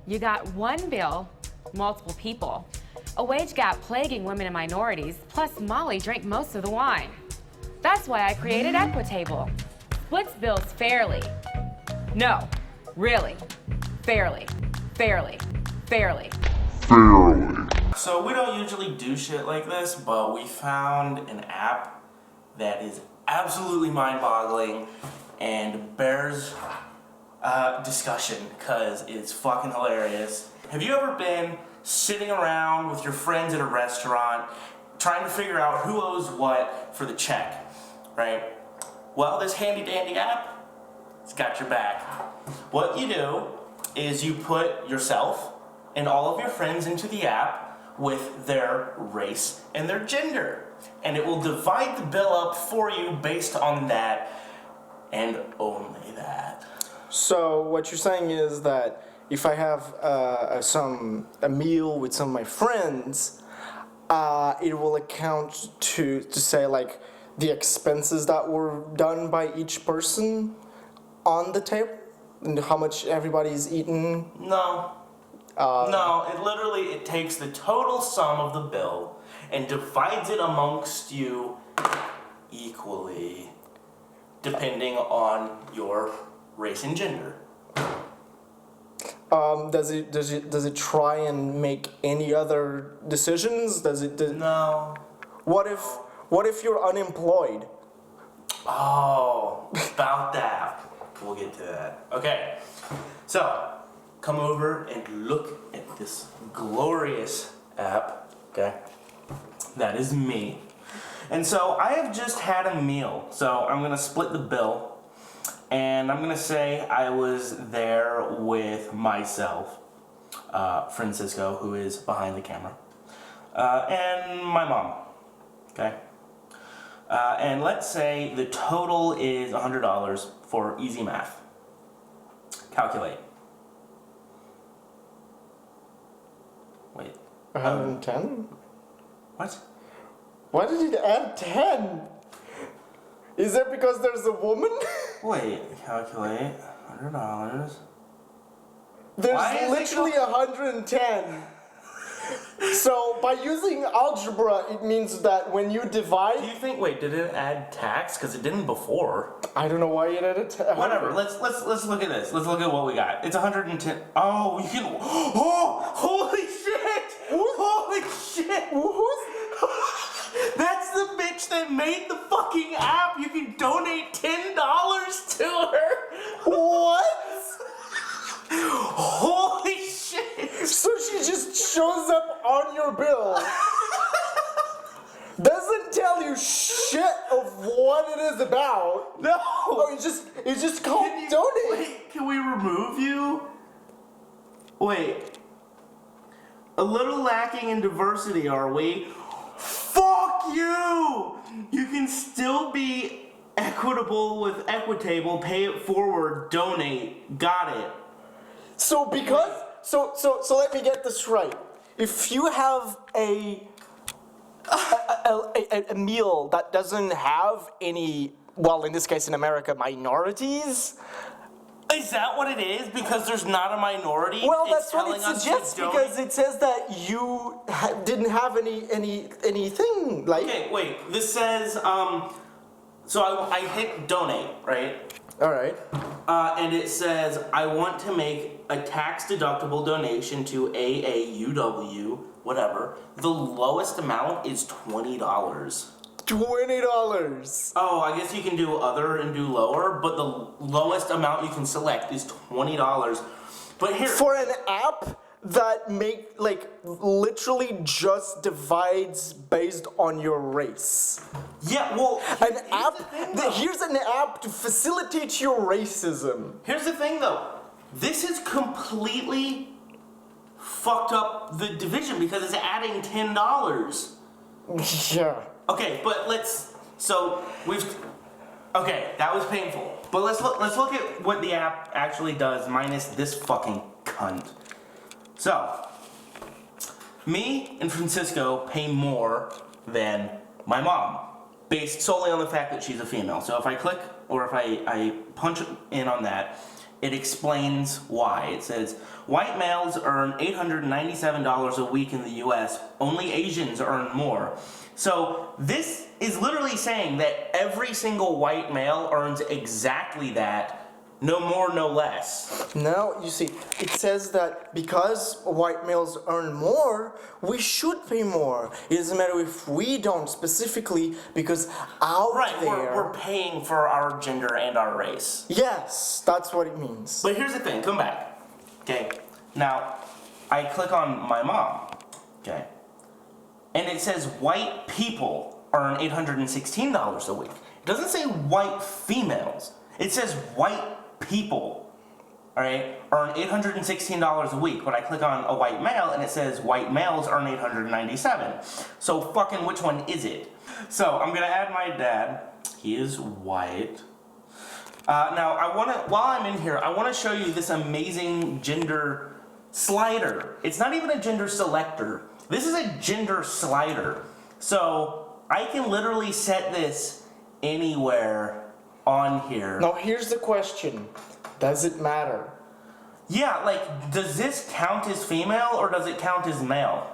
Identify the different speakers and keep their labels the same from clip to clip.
Speaker 1: You got one bill, multiple people, a wage gap plaguing women and minorities, plus Molly drank most of the wine. That's why I created EquiTable. Splits bills fairly. No, really. Fairly. Fairly. Fairly.
Speaker 2: So we don't usually do shit like this, but we found an app that is absolutely mind-boggling and bears discussion because it's fucking hilarious. Have you ever been sitting around with your friends at a restaurant trying to figure out who owes what for the check, right? Well, this handy-dandy app, it's got your back. What you do is you put yourself and all of your friends into the app with their race and their gender, and it will divide the bill up for you based on that and only that.
Speaker 3: So what you're saying is that if I have a meal with some of my friends, it will account to say like the expenses that were done by each person on the table and how much everybody's eaten.
Speaker 2: No. No, it takes the total sum of the bill and divides it amongst you equally, depending on your race and gender.
Speaker 3: Does it try and make any other decisions?
Speaker 2: No.
Speaker 3: What if you're unemployed?
Speaker 2: Oh, about that. We'll get to that. Okay, so come over and look at this glorious app, okay? That is me. And so I have just had a meal, so I'm gonna split the bill, and I'm gonna say I was there with myself, Francisco, who is behind the camera, and my mom, okay? And let's say the total is $100 for easy math. Calculate. Wait.
Speaker 3: 110?
Speaker 2: What?
Speaker 3: Why did it add 10? Is that because there's a woman?
Speaker 2: Wait, calculate. $100.
Speaker 3: There's literally 110. So by using algebra, it means that when you
Speaker 2: Do
Speaker 3: divide...
Speaker 2: you think, wait, did it add tax? Because it didn't before.
Speaker 3: I don't know why it added 10.
Speaker 2: Whatever, let's look at this. Let's look at what we got. It's 110. Oh, you can, oh, holy shit! Holy shit!
Speaker 3: Who's...
Speaker 2: That's the bitch that made the fucking app. You can donate $10 to her.
Speaker 3: What?
Speaker 2: Holy shit!
Speaker 3: So she just shows up on your bill. Doesn't tell you shit of what it is about.
Speaker 2: No!
Speaker 3: Oh, it's just called donate.
Speaker 2: Wait, can we remove you? Wait. A little lacking in diversity, are we? Fuck you! You can still be equitable with EquiTable, pay it forward, donate. Got it.
Speaker 3: So because so let me get this right. If you have a meal that doesn't have any, well, in this case in America, minorities.
Speaker 2: Is that what it is? Because there's not a minority?
Speaker 3: Well,
Speaker 2: it's
Speaker 3: that's what it
Speaker 2: telling us to
Speaker 3: suggests
Speaker 2: donate?
Speaker 3: because it says that you didn't have anything like.
Speaker 2: Okay, wait. This says so I hit donate, right?
Speaker 3: All right.
Speaker 2: And it says, I want to make a tax-deductible donation to AAUW, whatever. The lowest amount is $20.
Speaker 3: $20.
Speaker 2: Oh, I guess you can do other and do lower, but the lowest amount you can select is $20. But here...
Speaker 3: For an app that literally just divides based on your race.
Speaker 2: Yeah, well...
Speaker 3: Here's an app to facilitate your racism.
Speaker 2: Here's the thing, though. This is completely fucked up the division because it's adding $10.
Speaker 3: Yeah.
Speaker 2: Okay, but okay, that was painful. But let's look at what the app actually does minus this fucking cunt. So, me and Francisco pay more than my mom, based solely on the fact that she's a female. So if I click or if I punch in on that, it explains why. It says, white males earn $897 a week in the US, only Asians earn more. So this is literally saying that every single white male earns exactly that, no more, no less.
Speaker 3: No, you see, it says that because white males earn more, we should pay more. It doesn't matter if we don't specifically, because out there...
Speaker 2: We're paying for our gender and our race.
Speaker 3: Yes, that's what it means.
Speaker 2: But here's the thing, come back. Okay, now, I click on my mom, okay, and it says white people earn $816 a week. It doesn't say white females. It says white people, all right, earn $816 a week, but I click on a white male and it says white males earn $897. So fucking which one is it? So I'm gonna add my dad. He is white. Now while I'm in here, I wanna show you this amazing gender slider. It's not even a gender selector. This is a gender slider. So I can literally set this anywhere on here.
Speaker 3: Now here's the question. Does it matter?
Speaker 2: Yeah, like, does this count as female or does it count as male?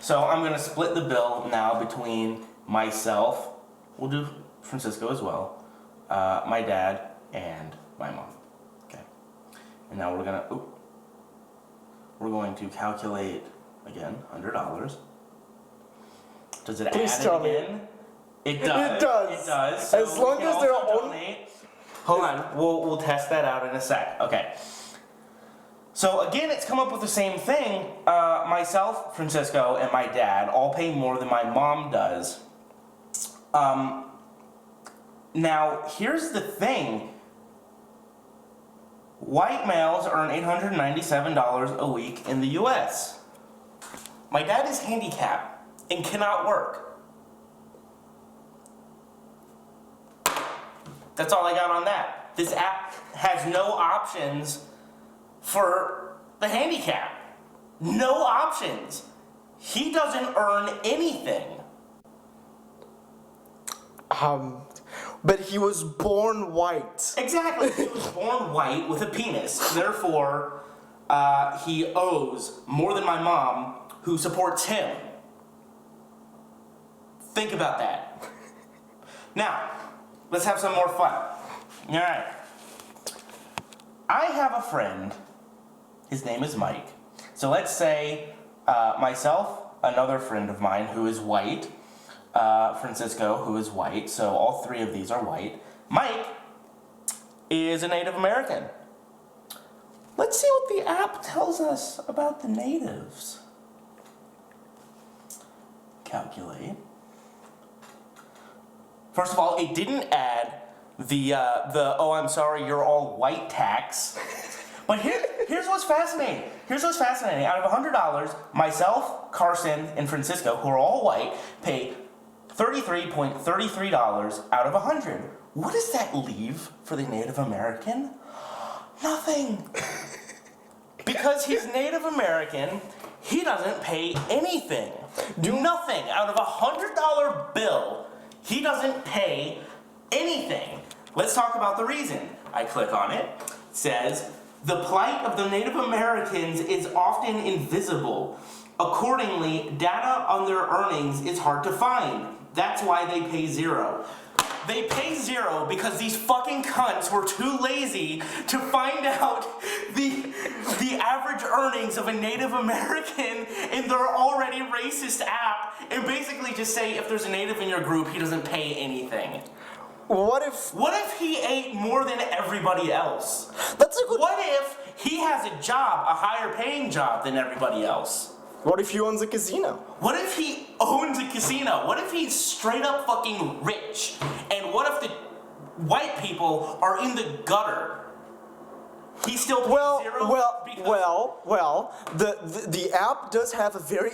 Speaker 2: So I'm gonna split the bill now between myself, we'll do Francisco as well, my dad, and my mom. Okay. And now we're going to calculate again, $100. Does it
Speaker 3: Please
Speaker 2: add
Speaker 3: tell
Speaker 2: it again?
Speaker 3: me.
Speaker 2: It does.
Speaker 3: It does.
Speaker 2: It does. So
Speaker 3: as long as they're only...
Speaker 2: Hold on, we'll test that out in a sec. Okay. So again, it's come up with the same thing. Myself, Francisco, and my dad all pay more than my mom does. Now, here's the thing. White males earn $897 a week in the US. My dad is handicapped and cannot work. That's all I got on that. This app has no options for the handicap. No options. He doesn't earn anything.
Speaker 3: But he was born white.
Speaker 2: Exactly. He was born white with a penis. Therefore, he owes more than my mom, who supports him. Think about that. Now, let's have some more fun. All right. I have a friend. His name is Mike. So let's say myself, another friend of mine who is white, Francisco, who is white. So all three of these are white. Mike is a Native American. Let's see what the app tells us about the natives. Calculate. First of all, it didn't add the oh, I'm sorry, you're all white tax. But here's what's fascinating. Here's what's fascinating. Out of $100, myself, Carson, and Francisco, who are all white, pay $33.33 out of $100. What does that leave for the Native American? Nothing. Because he's Native American, he doesn't pay anything. Nothing. Out of a $100 bill, he doesn't pay anything. Let's talk about the reason. I click on it. It says, the plight of the Native Americans is often invisible. Accordingly, data on their earnings is hard to find. That's why they pay $0. They pay $0 because these fucking cunts were too lazy to find out the average earnings of a Native American in their already racist app and basically just say if there's a Native in your group, he doesn't pay anything. What if he ate more than everybody else?
Speaker 3: That's a good...
Speaker 2: What if he has a job, a higher paying job than everybody else?
Speaker 3: What if he owns a casino?
Speaker 2: What if he owns a casino? What if he's straight up fucking rich? And what if the white people are in the gutter? He still pays $0?
Speaker 3: Well, the app does have a very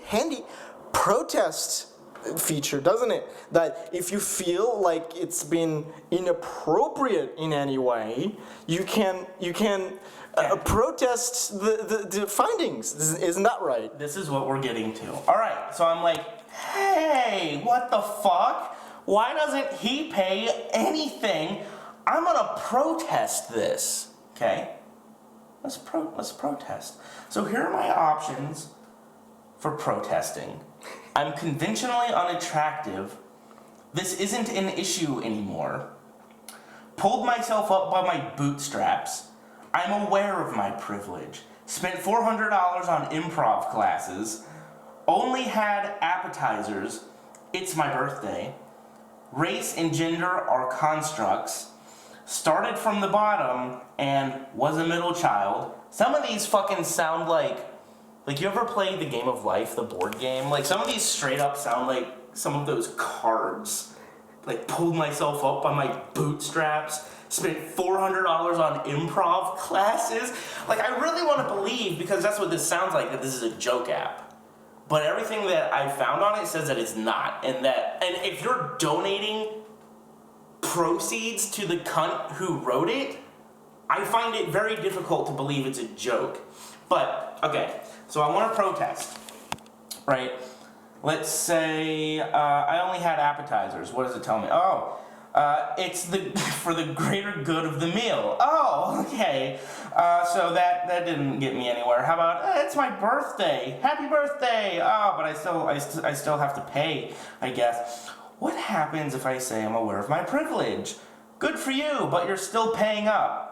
Speaker 3: handy protest feature, doesn't it? That if you feel like it's been inappropriate in any way, you can protest the findings. Isn't that right?
Speaker 2: This is what we're getting to. All right, so I'm like, hey, what the fuck? Why doesn't he pay anything I'm gonna protest this, okay? Let's protest. So here are my options for protesting. I'm conventionally unattractive. This isn't an issue anymore. Pulled myself up by my bootstraps. I'm aware of my privilege. Spent $400 on improv classes. Only had appetizers. It's my birthday. Race and gender are constructs. Started from the bottom and was a middle child. Some of these fucking sound like you ever played the Game of Life, the board game? Like some of these straight up sound like some of those cards. Like pulled myself up by my bootstraps, spent $400 on improv classes. Like I really want to believe, because that's what this sounds like, that this is a joke app. But everything that I found on it says that it's not, and if you're donating proceeds to the cunt who wrote it, I find it very difficult to believe it's a joke. But, okay, so I want to protest, right? Let's say I only had appetizers. What does it tell me? Oh, it's for the greater good of the meal. Oh, okay. So that didn't get me anywhere. How about it's my birthday? Happy birthday! Oh, but I still have to pay, I guess. What happens if I say I'm aware of my privilege? Good for you, but you're still paying up.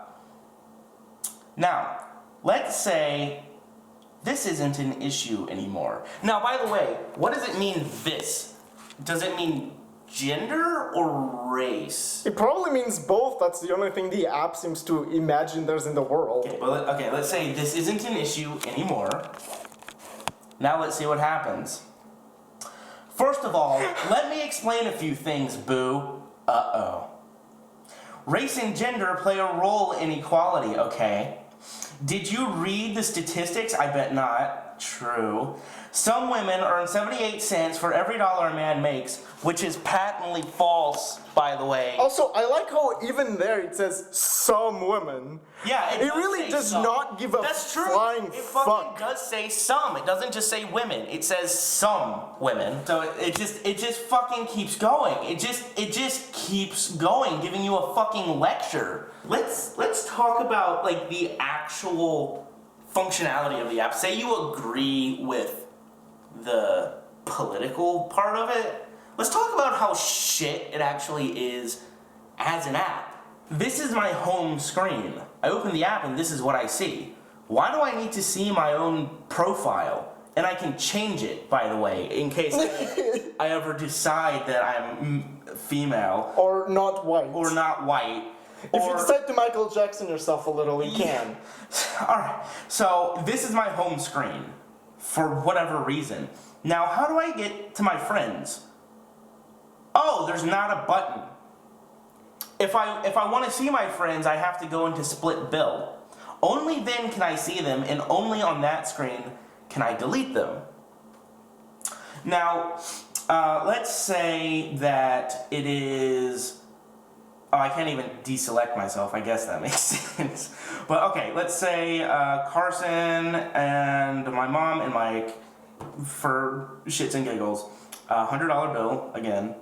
Speaker 2: Now, let's say this isn't an issue anymore. Now, by the way, what does it mean, this? Does it mean gender or race?
Speaker 3: It probably means both. That's the only thing the app seems to imagine there's in the world.
Speaker 2: Okay, let's say this isn't an issue anymore. Now let's see what happens. First of all, let me explain a few things, boo. Uh-oh. Race and gender play a role in equality, okay? Did you read the statistics? I bet not. True. Some women earn 78 cents for every dollar a man makes, which is patently false, by the way.
Speaker 3: Also, I like how even there it says some women.
Speaker 2: Yeah,
Speaker 3: it really does not give a flying
Speaker 2: fuck. It
Speaker 3: fuck.
Speaker 2: fucking does say some. It doesn't just say women. It says some women. So it just fucking keeps going. It just keeps going, giving you a fucking lecture. Let's talk about like the actual functionality of the app. Say you agree with the political part of it. Let's talk about how shit it actually is as an app. This is my home screen. I open the app and this is what I see. Why do I need to see my own profile? And I can change it, by the way, in case I ever decide that I'm female.
Speaker 3: Or not white.
Speaker 2: Or not white.
Speaker 3: If you decide to Michael Jackson yourself a little, you can.
Speaker 2: Alright, so this is my home screen, for whatever reason. Now, how do I get to my friends? Oh, there's not a button. If I want to see my friends, I have to go into split bill. Only then can I see them, and only on that screen can I delete them. Now, let's say that it is... Oh, I can't even deselect myself. I guess that makes sense. But okay, let's say Carson and my mom and Mike, for shits and giggles, $100 bill, again.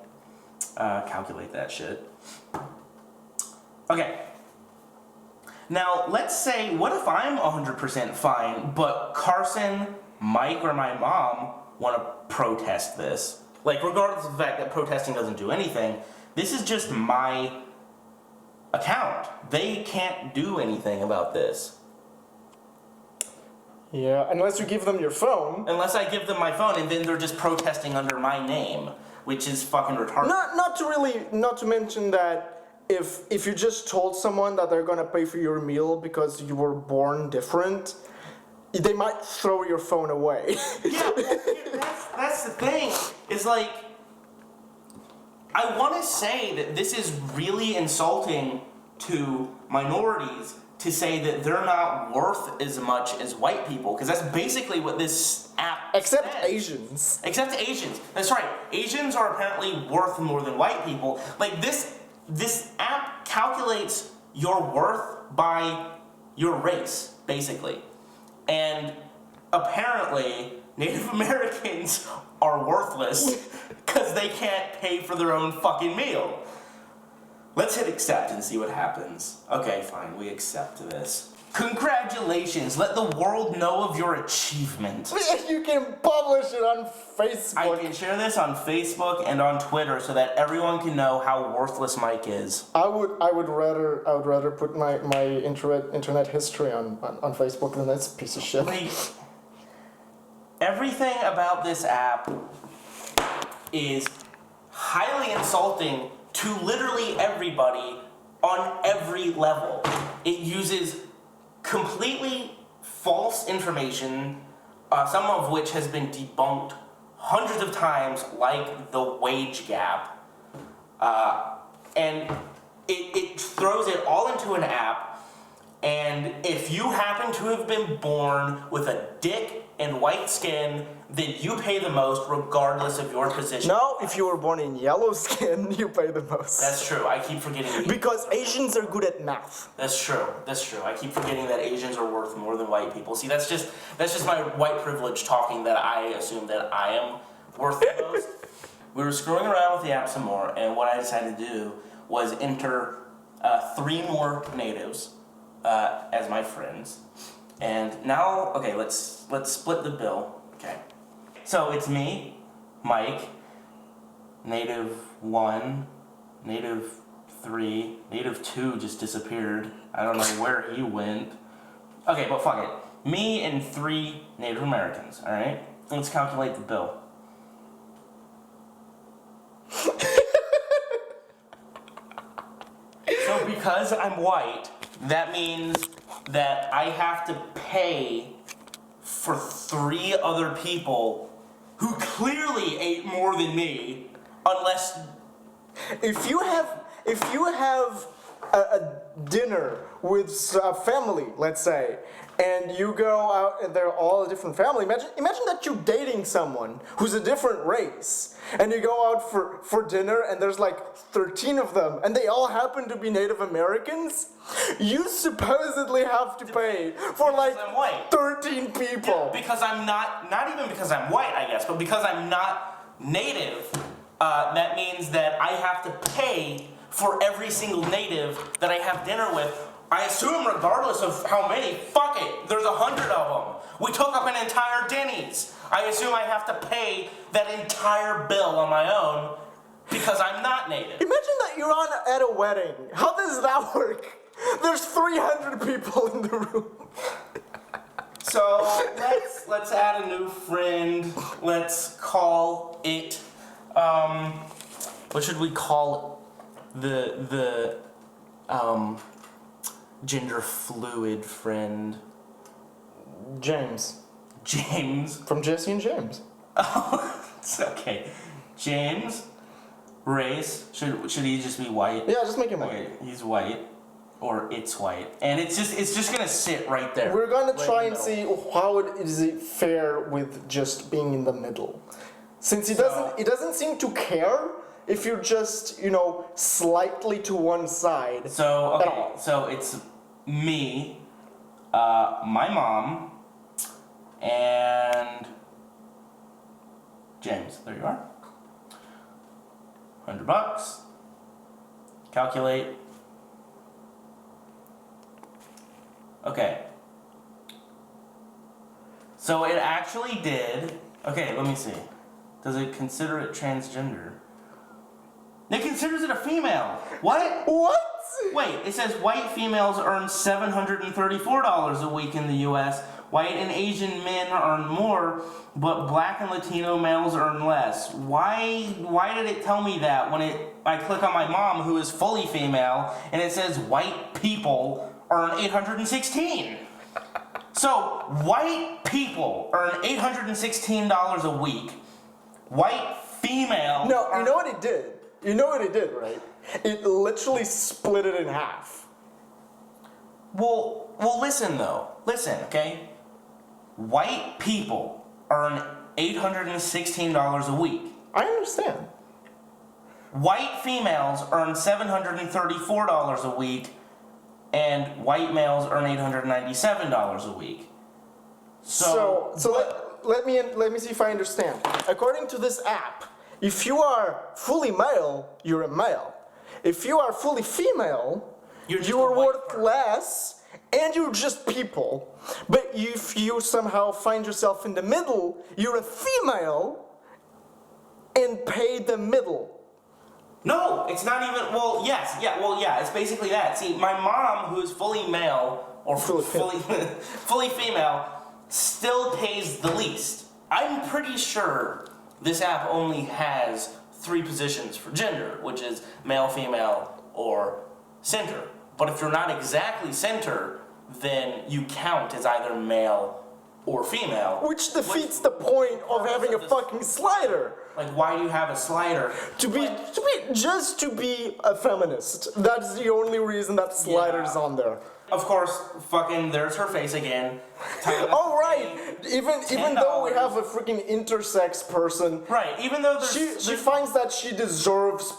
Speaker 2: Calculate that shit. Okay. Now, let's say, what if I'm 100% fine, but Carson, Mike, or my mom want to protest this? Like, regardless of the fact that protesting doesn't do anything, this is just my account. They can't do anything about this.
Speaker 3: Yeah, unless you give them your phone.
Speaker 2: Unless I give them my phone, and then they're just protesting under my name, which is fucking retarded.
Speaker 3: Not to mention that if you just told someone that they're gonna pay for your meal because you were born different, they might throw your phone away.
Speaker 2: Yeah, that's the thing. Is like, I want to say that this is really insulting to minorities to say that they're not worth as much as white people, because that's basically what this app
Speaker 3: Except
Speaker 2: says.
Speaker 3: Asians.
Speaker 2: Except Asians. That's right. Asians are apparently worth more than white people. Like, this app calculates your worth by your race, basically. And apparently, Native Americans are worthless because they can't pay for their own fucking meal. Let's hit accept and see what happens. Okay, fine, we accept this. Congratulations, let the world know of your achievement.
Speaker 3: You can publish it on Facebook.
Speaker 2: I can share this on Facebook and on Twitter so that everyone can know how worthless Mike is.
Speaker 3: I would rather put my internet history on Facebook than this piece of shit.
Speaker 2: Like, everything about this app is highly insulting to literally everybody on every level. It uses completely false information, some of which has been debunked hundreds of times, like the wage gap. And it throws it all into an app, and if you happen to have been born with a dick and white skin, then you pay the most regardless of your position.
Speaker 3: No, if you were born in yellow skin, you pay the most.
Speaker 2: That's true. I keep forgetting.
Speaker 3: Because Asians are good at math.
Speaker 2: That's true. That's true. I keep forgetting that Asians are worth more than white people. See, that's just my white privilege talking that I assume that I am worth the most. We were screwing around with the app some more, and what I decided to do was enter 3 more natives as my friends. And now, okay, let's split the bill. Okay. So it's me, Mike, native 1, native 3, native 2 just disappeared. I don't know where he went. Okay, but fuck it. Me and 3 Native Americans, alright? Let's calculate the bill. So because I'm white, that means that I have to pay for 3 other people who clearly ate more than me, unless...
Speaker 3: If you have a dinner with a family, let's say, and you go out and they're all a different family, imagine that you're dating someone who's a different race, and you go out for dinner and there's like 13 of them, and they all happen to be Native Americans, you supposedly have to pay for like 13 people.
Speaker 2: Yeah, because I'm not even because I'm white, I guess, but because I'm not native, that means that I have to pay for every single native that I have dinner with. I assume regardless of how many, fuck it, there's 100 of them. We took up an entire Denny's. I assume I have to pay that entire bill on my own because I'm not native.
Speaker 3: Imagine that you're at a wedding. How does that work? There's 300 people in the room.
Speaker 2: So let's add a new friend. Let's call it what should we call the gender fluid friend?
Speaker 3: James.
Speaker 2: James.
Speaker 3: From Jesse and James.
Speaker 2: Oh, it's okay. James. Race. Should he just be white?
Speaker 3: Yeah, just make him white.
Speaker 2: Okay, he's white. Or it's white. And it's just gonna sit right there.
Speaker 3: We're gonna
Speaker 2: right
Speaker 3: try and see how is it fair with just being in the middle. Since he doesn't seem to care if you're just, slightly to one side.
Speaker 2: So,
Speaker 3: at
Speaker 2: okay,
Speaker 3: all.
Speaker 2: so it's me, my mom, and James. There you are. $100. Calculate. Okay. So it actually did. Okay, let me see. Does it consider it transgender? It considers it a female. What?
Speaker 3: What?
Speaker 2: Wait, it says white females earn $734 a week in the U.S. White and Asian men earn more, but black and Latino males earn less. Why did it tell me that when I click on my mom, who is fully female, and it says white people earn $816? So white people earn $816 a week. White female.
Speaker 3: No, you know what it did? You know what it did, right? It literally split it in half.
Speaker 2: Well, listen though. Listen, okay? White people earn $816 a week.
Speaker 3: I understand.
Speaker 2: White females earn $734 a week, and white males earn $897 a week.
Speaker 3: So let me see if I understand. According to this app, if you are fully male, you're a male. if you are fully female,
Speaker 2: You're just
Speaker 3: you're
Speaker 2: a white
Speaker 3: worth
Speaker 2: person.
Speaker 3: less, and you're just people. But if you somehow find yourself in the middle, you're a female and pay the middle.
Speaker 2: No, it's not even. Well, yes, yeah, well, yeah. It's basically that. See, my mom, who is fully male or
Speaker 3: Fully
Speaker 2: fully female, still pays the least. I'm pretty sure this app only has 3 positions for gender, which is male, female, or center. But if you're not exactly center, then you count as either male or female.
Speaker 3: Which defeats the point of having a fucking slider.
Speaker 2: Like, why do you have a slider?
Speaker 3: Just to be a feminist. That's the only reason that slider's on there.
Speaker 2: Of course, fucking, there's her face again.
Speaker 3: Oh right, even though we have a freaking intersex person,
Speaker 2: Right, even though there's...
Speaker 3: she finds that she deserves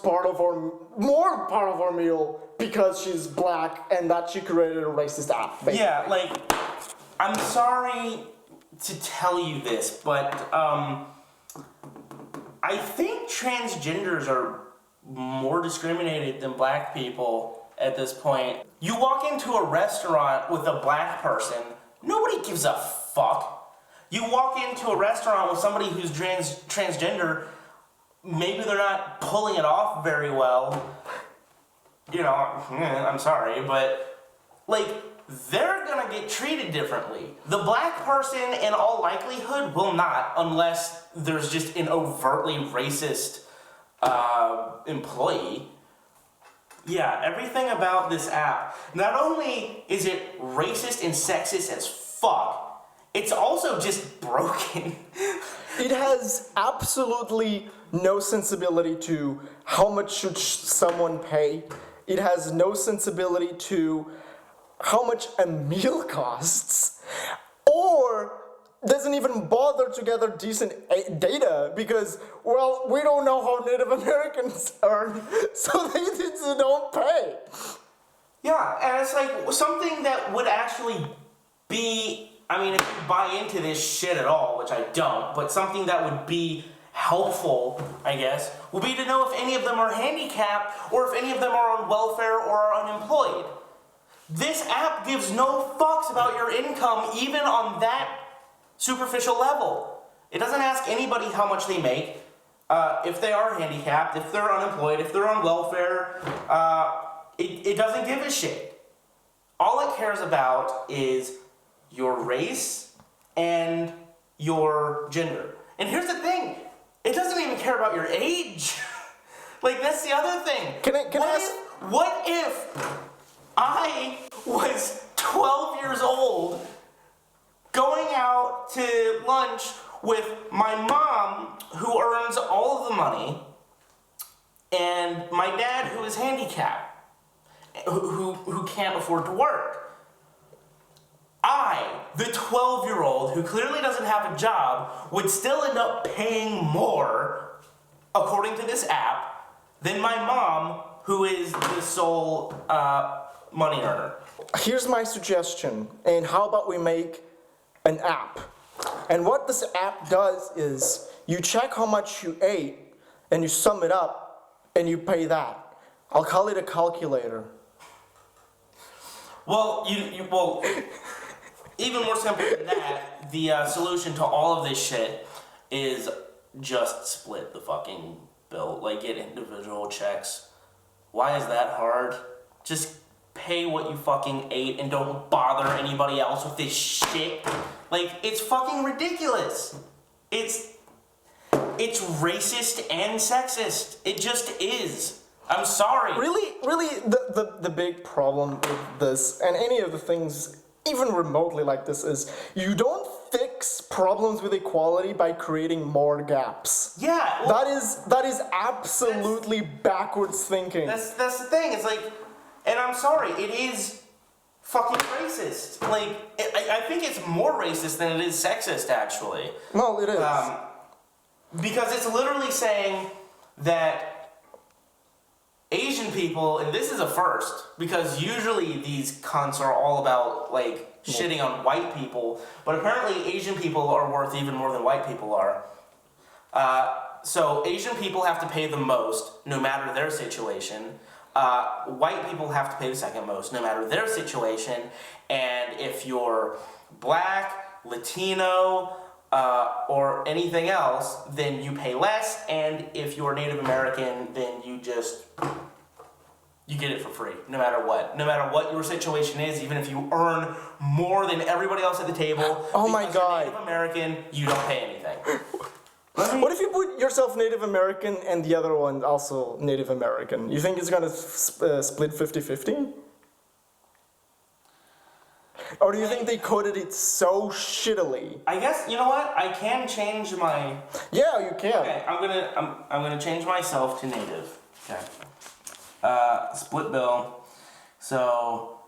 Speaker 3: more part of our meal because she's black and that she created a racist app. Basically.
Speaker 2: Yeah, like, I'm sorry to tell you this, but I think transgenders are more discriminated than black people at this point. You walk into a restaurant with a black person, nobody gives a fuck. You walk into a restaurant with somebody who's transgender, maybe they're not pulling it off very well. You know, I'm sorry, but like, they're gonna get treated differently. The black person, in all likelihood, will not, unless there's just an overtly racist employee. Yeah, everything about this app, not only is it racist and sexist as fuck, it's also just broken.
Speaker 3: It has absolutely no sensibility to how much should someone pay. It has no sensibility to how much a meal costs, or doesn't even bother to gather decent data because, well, we don't know how Native Americans earn, so they don't pay.
Speaker 2: Yeah, and it's like something that would actually be, I mean, if you buy into this shit at all, which I don't, but something that would be helpful, I guess, would be to know if any of them are handicapped or if any of them are on welfare or are unemployed. This app gives no fucks about your income, even on that superficial level. It doesn't ask anybody how much they make, if they are handicapped, if they're unemployed, if they're on welfare. It doesn't give a shit. All it cares about is your race and your gender. And here's the thing, it doesn't even care about your age. Like, that's the other thing. What if I was 12 years old going out to lunch with my mom, who earns all of the money, and my dad, who is handicapped, who can't afford to work. I, the 12-year-old who clearly doesn't have a job, would still end up paying more, according to this app, than my mom, who is the sole money earner.
Speaker 3: Here's my suggestion, and how about we make an app? And what this app does is you check how much you ate and you sum it up and you pay that. I'll call it a calculator.
Speaker 2: Well, well, even more simple than that, the solution to all of this shit is just split the fucking bill. Like, get individual checks. Why is that hard? Just pay what you fucking ate and don't bother anybody else with this shit. Like, it's fucking ridiculous. It's racist and sexist. It just is. I'm sorry.
Speaker 3: Really, the big problem with this, and any of the things even remotely like this, is you don't fix problems with equality by creating more gaps.
Speaker 2: Yeah. Well,
Speaker 3: that is absolutely backwards thinking.
Speaker 2: That's the thing. It's like, and I'm sorry, it is fucking racist. Like, I think it's more racist than it is sexist, actually.
Speaker 3: No, it is.
Speaker 2: Because it's literally saying that Asian people, and this is a first, because usually these cunts are all about, like, shitting on white people, but apparently Asian people are worth even more than white people are. So Asian people have to pay the most, no matter their situation. white people have to pay the second most, no matter their situation. And if you're black, Latino, or anything else, then you pay less. And if you're Native American, then you get it for free, no matter what. No matter what your situation is, even if you earn more than everybody else at the table,
Speaker 3: Oh my
Speaker 2: because
Speaker 3: God.
Speaker 2: you're Native American, you don't pay anything.
Speaker 3: What if you put yourself Native American and the other one also Native American? You think it's gonna split 50-50? Or do you think they coded it so shittily?
Speaker 2: I guess, you know what? I can change my...
Speaker 3: Yeah, you can.
Speaker 2: Okay, I'm gonna change myself to Native. Okay. Split bill. So,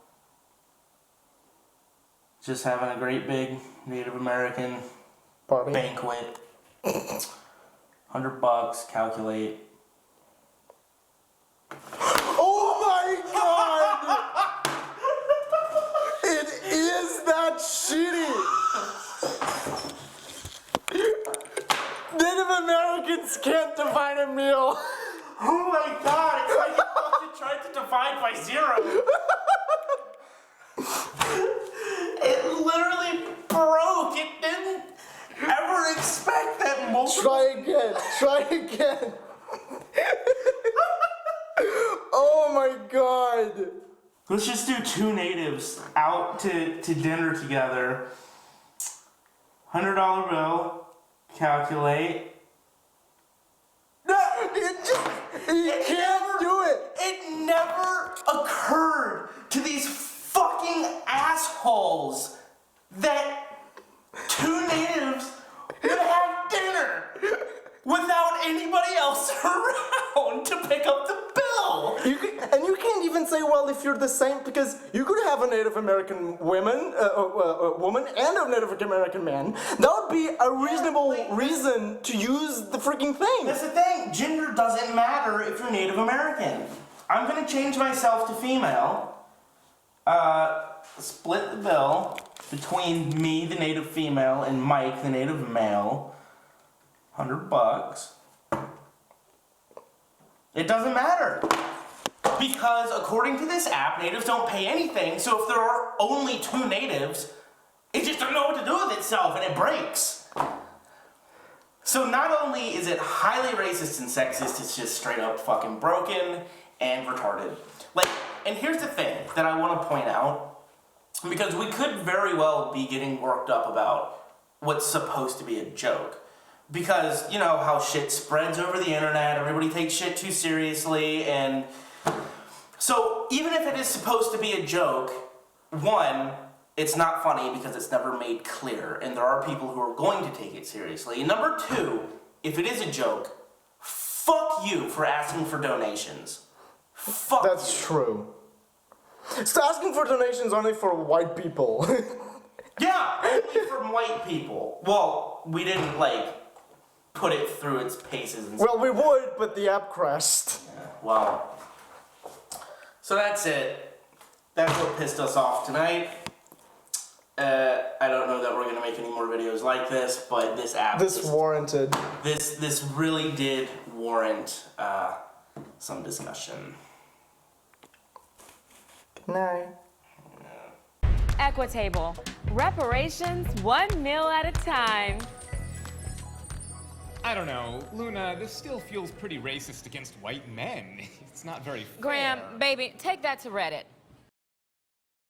Speaker 2: just having a great big Native American
Speaker 3: Party.
Speaker 2: banquet. $100, calculate.
Speaker 3: Oh my God! It is that shitty! Native Americans can't define a meal.
Speaker 2: Oh my God! It's like you fucking tried to divide by 0. It literally broke. It didn't ever expect that moment.
Speaker 3: Try again. Oh my God.
Speaker 2: Let's just do 2 natives out to dinner together. $100 bill. Calculate.
Speaker 3: You can't do it.
Speaker 2: It never occurred to these fucking assholes that 2 natives would have dinner without anybody else around to pick up the bill.
Speaker 3: And you can't even say, well, if you're the same, because you could have a Native American woman and a Native American man. That would be a reasonable reason to use the freaking thing.
Speaker 2: That's the thing. Gender doesn't matter if you're Native American. I'm gonna change myself to female. Split the bill between me, the Native female, and Mike, the Native male. $100. It doesn't matter. Because according to this app, natives don't pay anything, so if there are only 2 natives, it just doesn't know what to do with itself and it breaks. So not only is it highly racist and sexist, it's just straight up fucking broken and retarded. Like, and here's the thing that I want to point out, because we could very well be getting worked up about what's supposed to be a joke. Because, you know, how shit spreads over the internet, everybody takes shit too seriously, and so even if it is supposed to be a joke, 1, it's not funny because it's never made clear, and there are people who are going to take it seriously. And number 2, if it is a joke, fuck you for asking for donations. Fuck
Speaker 3: That's
Speaker 2: you.
Speaker 3: true. It's asking for donations only for white people.
Speaker 2: Yeah, only from white people. Well, we didn't, like, put it through its paces and
Speaker 3: Well, we would, but the app crashed.
Speaker 2: Well, so that's it. That's what pissed us off tonight. I don't know that we're gonna make any more videos like this, but this app,
Speaker 3: Warranted.
Speaker 2: this really did warrant some discussion.
Speaker 3: Good night.
Speaker 1: EquiTable. Reparations 1 meal at a time.
Speaker 4: I don't know, Luna, this still feels pretty racist against white men. It's not very fair.
Speaker 1: Graham, baby, take that to Reddit.